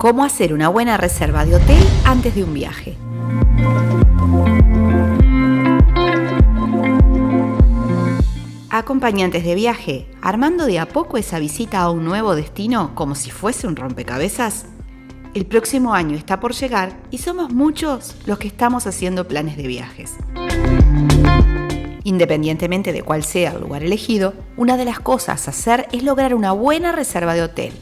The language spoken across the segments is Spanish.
Cómo hacer una buena reserva de hotel antes de un viaje. Acompañantes de viaje, ¿armando de a poco esa visita a un nuevo destino como si fuese un rompecabezas? El próximo año está por llegar y somos muchos los que estamos haciendo planes de viajes. Independientemente de cuál sea el lugar elegido, una de las cosas a hacer es lograr una buena reserva de hotel.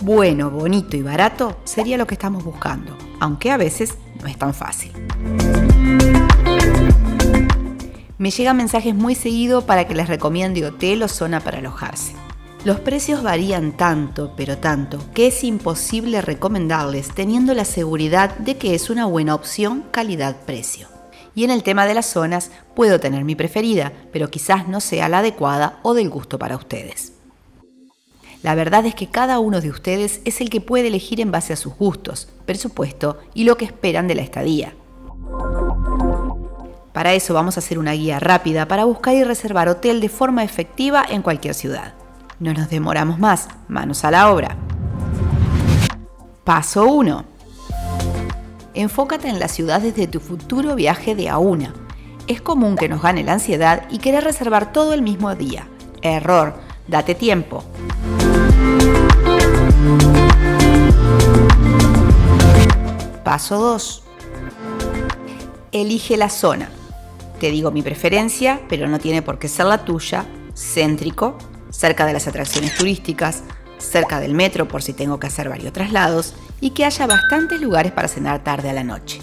Bueno, bonito y barato sería lo que estamos buscando, aunque a veces no es tan fácil. Me llegan mensajes muy seguido para que les recomiende hotel o zona para alojarse. Los precios varían tanto, pero tanto, que es imposible recomendarles teniendo la seguridad de que es una buena opción calidad-precio. Y en el tema de las zonas, puedo tener mi preferida, pero quizás no sea la adecuada o del gusto para ustedes. La verdad es que cada uno de ustedes es el que puede elegir en base a sus gustos, presupuesto y lo que esperan de la estadía. Para eso vamos a hacer una guía rápida para buscar y reservar hotel de forma efectiva en cualquier ciudad. No nos demoramos más, manos a la obra. Paso 1. Enfócate en las ciudades de tu futuro viaje de a una. Es común que nos gane la ansiedad y querer reservar todo el mismo día. Error, date tiempo. Paso 2. Elige la zona. Te digo mi preferencia, pero no tiene por qué ser la tuya. Céntrico, cerca de las atracciones turísticas, cerca del metro por si tengo que hacer varios traslados y que haya bastantes lugares para cenar tarde a la noche.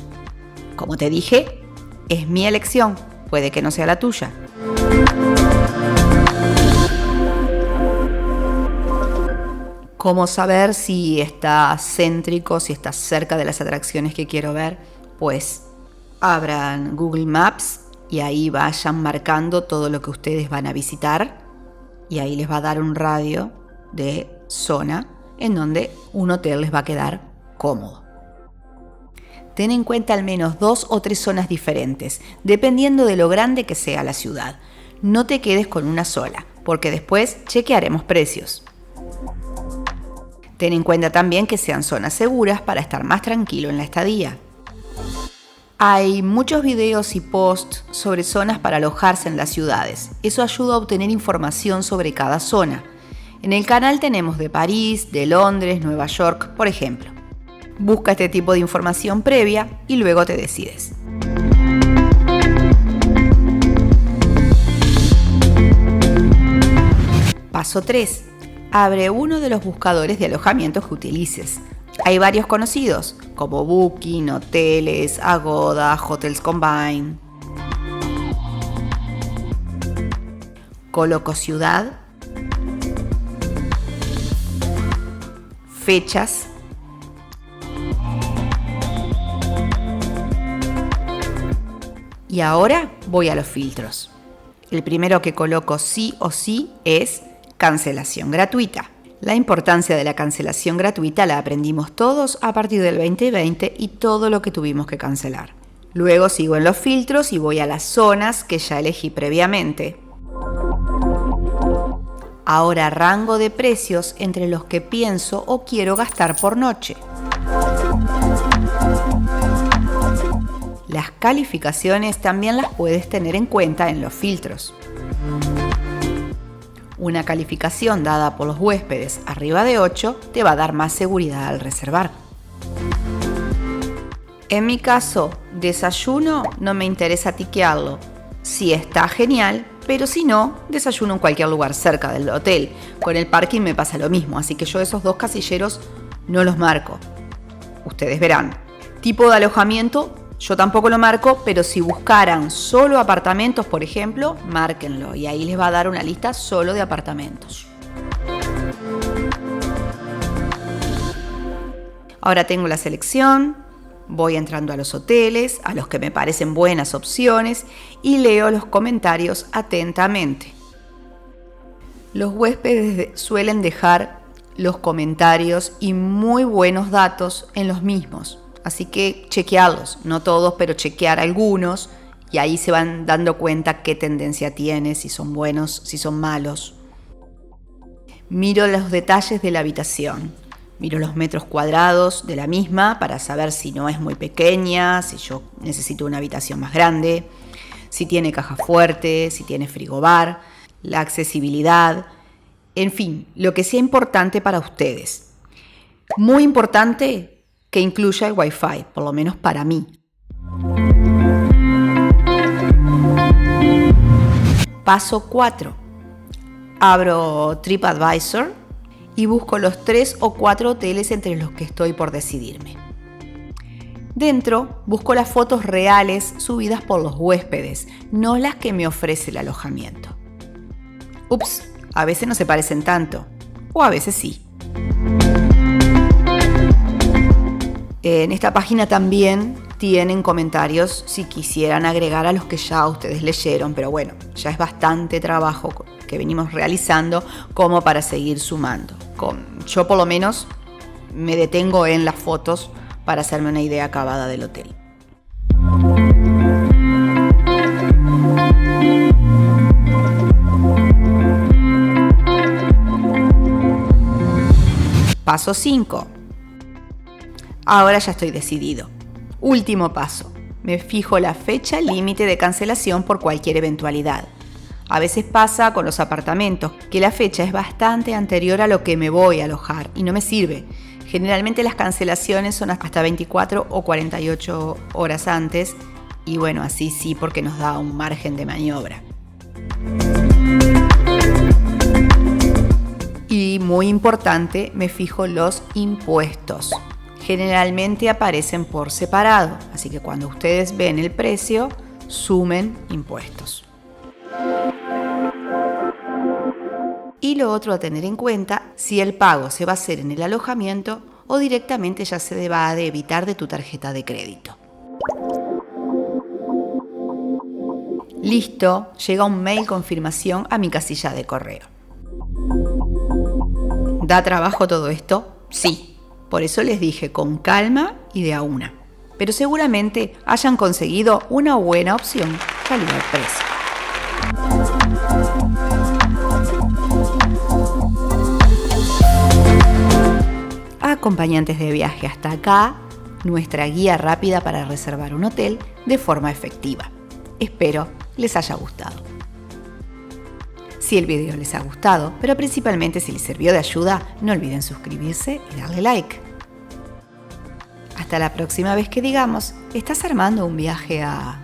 Como te dije, es mi elección, puede que no sea la tuya. ¿Cómo saber si está céntrico, si está cerca de las atracciones que quiero ver? Pues abran Google Maps y ahí vayan marcando todo lo que ustedes van a visitar y ahí les va a dar un radio de zona en donde un hotel les va a quedar cómodo. Ten en cuenta al menos 2 o 3 zonas diferentes, dependiendo de lo grande que sea la ciudad. No te quedes con una sola, porque después chequearemos precios. Ten en cuenta también que sean zonas seguras para estar más tranquilo en la estadía. Hay muchos videos y posts sobre zonas para alojarse en las ciudades. Eso ayuda a obtener información sobre cada zona. En el canal tenemos de París, de Londres, Nueva York, por ejemplo. Busca este tipo de información previa y luego te decides. Paso 3. Abre uno de los buscadores de alojamientos que utilices. Hay varios conocidos, como Booking, Hoteles, Agoda, Hotels Combine. Coloco ciudad, fechas, y ahora voy a los filtros. El primero que coloco sí o sí es cancelación gratuita. La importancia de la cancelación gratuita la aprendimos todos a partir del 2020 y todo lo que tuvimos que cancelar. Luego sigo en los filtros y voy a las zonas que ya elegí previamente. Ahora rango de precios entre los que pienso o quiero gastar por noche. Las calificaciones también las puedes tener en cuenta en los filtros. Una calificación dada por los huéspedes arriba de 8 te va a dar más seguridad al reservar. En mi caso, desayuno no me interesa tiquearlo. Sí está genial, pero si no, desayuno en cualquier lugar cerca del hotel. Con el parking me pasa lo mismo, así que yo esos 2 casilleros no los marco. Ustedes verán. Tipo de alojamiento, yo tampoco lo marco, pero si buscaran solo apartamentos, por ejemplo, márquenlo y ahí les va a dar una lista solo de apartamentos. Ahora tengo la selección, voy entrando a los hoteles, a los que me parecen buenas opciones y leo los comentarios atentamente. Los huéspedes suelen dejar los comentarios y muy buenos datos en los mismos. Así que chequearlos, no todos, pero chequear algunos y ahí se van dando cuenta qué tendencia tiene, si son buenos, si son malos. Miro los detalles de la habitación. Miro los metros cuadrados de la misma para saber si no es muy pequeña, si yo necesito una habitación más grande, si tiene caja fuerte, si tiene frigobar, la accesibilidad, en fin, lo que sea importante para ustedes. Muy importante que incluya el Wi-Fi, por lo menos para mí. Paso 4. Abro TripAdvisor y busco los 3 o 4 hoteles entre los que estoy por decidirme. Dentro busco las fotos reales subidas por los huéspedes, no las que me ofrece el alojamiento. Ups, a veces no se parecen tanto, o a veces sí. En esta página también tienen comentarios si quisieran agregar a los que ya ustedes leyeron, pero bueno, ya es bastante trabajo que venimos realizando como para seguir sumando. Yo por lo menos me detengo en las fotos para hacerme una idea acabada del hotel. Paso 5. Ahora ya estoy decidido. Último paso. Me fijo la fecha límite de cancelación por cualquier eventualidad. A veces pasa con los apartamentos que la fecha es bastante anterior a lo que me voy a alojar y no me sirve. Generalmente las cancelaciones son hasta 24 o 48 horas antes y bueno, así sí porque nos da un margen de maniobra. Y muy importante, me fijo los impuestos. Generalmente aparecen por separado, así que cuando ustedes ven el precio, sumen impuestos. Y lo otro a tener en cuenta, si el pago se va a hacer en el alojamiento o directamente ya se va a debitar de tu tarjeta de crédito. Listo, llega un mail confirmación a mi casilla de correo. ¿Da trabajo todo esto? Sí, por eso les dije con calma y de a una. Pero seguramente hayan conseguido una buena opción calidad-precio. Acompañantes de viaje, hasta acá nuestra guía rápida para reservar un hotel de forma efectiva. Espero les haya gustado. Si el video les ha gustado, pero principalmente si les sirvió de ayuda, no olviden suscribirse y darle like. Hasta la próxima vez que digamos, ¿estás armando un viaje a...?